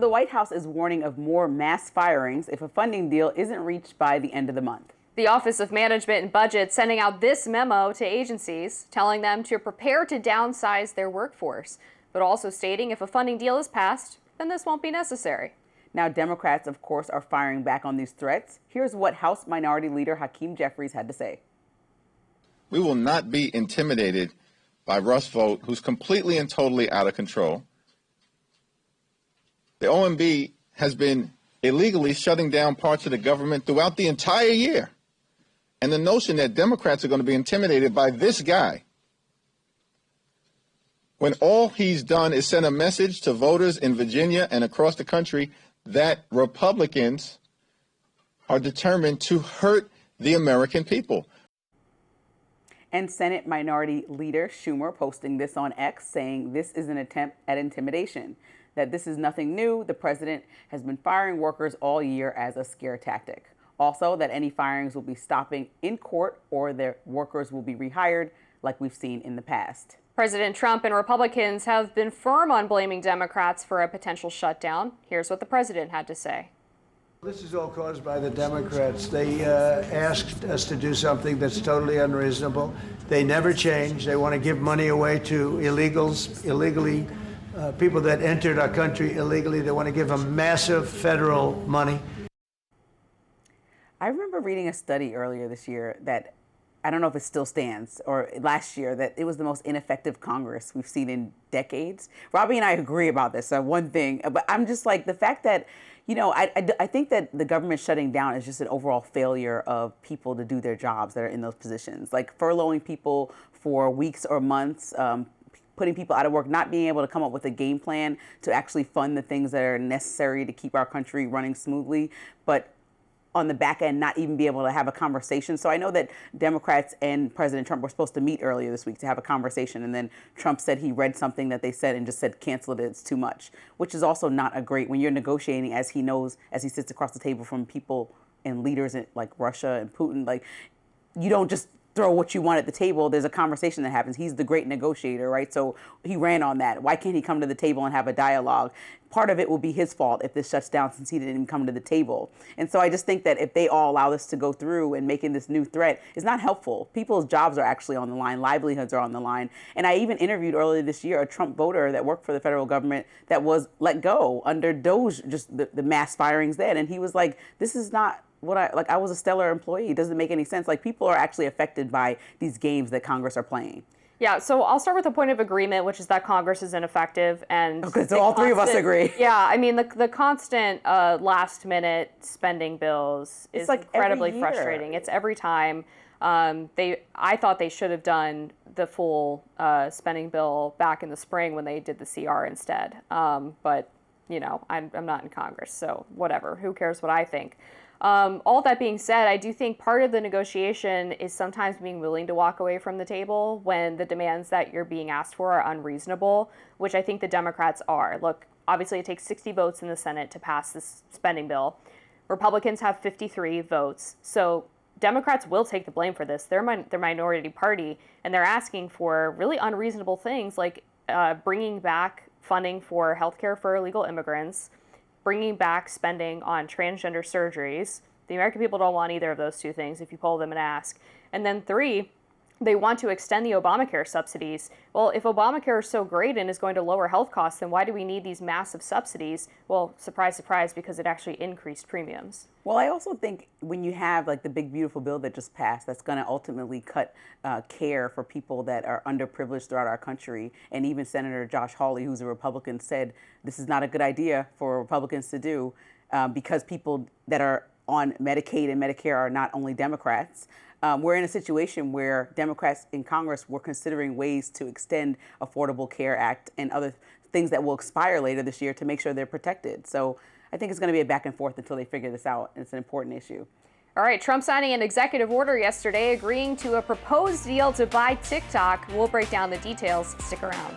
the White House is warning of more mass firings if a funding deal isn't reached by the end of the month. The Office of Management and Budget sending out this memo to agencies, telling them to prepare to downsize their workforce, but also stating if a funding deal is passed, then this won't be necessary. Now, Democrats, of course, are firing back on these threats. Here's what House Minority Leader Hakeem Jeffries had to say. We will not be intimidated by Russ Vought, who's completely and totally out of control. The OMB has been illegally shutting down parts of the government throughout the entire year. And the notion that Democrats are going to be intimidated by this guy, when all he's done is send a message to voters in Virginia and across the country that Republicans are determined to hurt the American people. And Senate Minority Leader Schumer posting this on X, saying this is an attempt at intimidation, that this is nothing new. The president has been firing workers all year as a scare tactic. Also, that any firings will be stopping in court or their workers will be rehired like we've seen in the past. President Trump and Republicans have been firm on blaming Democrats for a potential shutdown. Here's what the president had to say. This is all caused by the Democrats. They asked us to do something that's totally unreasonable. They never change. They want to give money away to illegals, illegally, people that entered our country illegally. They want to give them massive federal money. I remember reading a study earlier this year that, I don't know if it still stands, or last year, that it was the most ineffective Congress we've seen in decades. Robbie and I agree about this, one thing, but I'm just like, the fact that, you know, I think that the government shutting down is just an overall failure of people to do their jobs that are in those positions. Like furloughing people for weeks or months, putting people out of work, not being able to come up with a game plan to actually fund the things that are necessary to keep our country running smoothly, but on the back end, not even be able to have a conversation. So I know that Democrats and President Trump were supposed to meet earlier this week to have a conversation. And then Trump said he read something that they said and just said, cancel it, it's too much, which is also not a great, when you're negotiating, as he knows, as he sits across the table from people and leaders like Russia and Putin, like, you don't just throw what you want at the table. There's a conversation that happens. He's the great negotiator, right? So he ran on that. Why can't he come to the table and have a dialogue? Part of it will be his fault if this shuts down, since he didn't even come to the table. And so I just think that if they all allow this to go through and making this new threat is not helpful. People's jobs are actually on the line. Livelihoods are on the line. And I even interviewed earlier this year a Trump voter that worked for the federal government that was let go under DOJ, just the mass firings then. And he was like, this is not what I was a stellar employee. It doesn't make any sense. Like, people are actually affected by these games that Congress are playing. Yeah, so I'll start with a point of agreement, which is that Congress is ineffective. And okay, so all three of us agree. Yeah, I mean, the constant last-minute spending bills is like incredibly frustrating. It's every time. I thought they should have done the full spending bill back in the spring when they did the CR instead. But, you know, I'm not in Congress, so whatever. Who cares what I think? All that being said, I do think part of the negotiation is sometimes being willing to walk away from the table when the demands that you're being asked for are unreasonable, which I think the Democrats are. Look, obviously it takes 60 votes in the Senate to pass this spending bill. Republicans have 53 votes. So Democrats will take the blame for this. They're minority party, and they're asking for really unreasonable things like bringing back funding for healthcare for illegal immigrants, bringing back spending on transgender surgeries. The American people don't want either of those two things if you poll them and ask. And then 3, they want to extend the Obamacare subsidies. Well, if Obamacare is so great and is going to lower health costs, then why do we need these massive subsidies? Well, surprise, surprise, because it actually increased premiums. Well, I also think when you have like the big, beautiful bill that just passed, that's going to ultimately cut care for people that are underprivileged throughout our country. And even Senator Josh Hawley, who's a Republican, said this is not a good idea for Republicans to do because people that are on Medicaid and Medicare are not only Democrats. We're in a situation where Democrats in Congress were considering ways to extend Affordable Care Act and other things that will expire later this year to make sure they're protected. So I think it's going to be a back and forth until they figure this out. It's an important issue. All right, Trump signing an executive order yesterday agreeing to a proposed deal to buy TikTok. We'll break down the details. Stick around.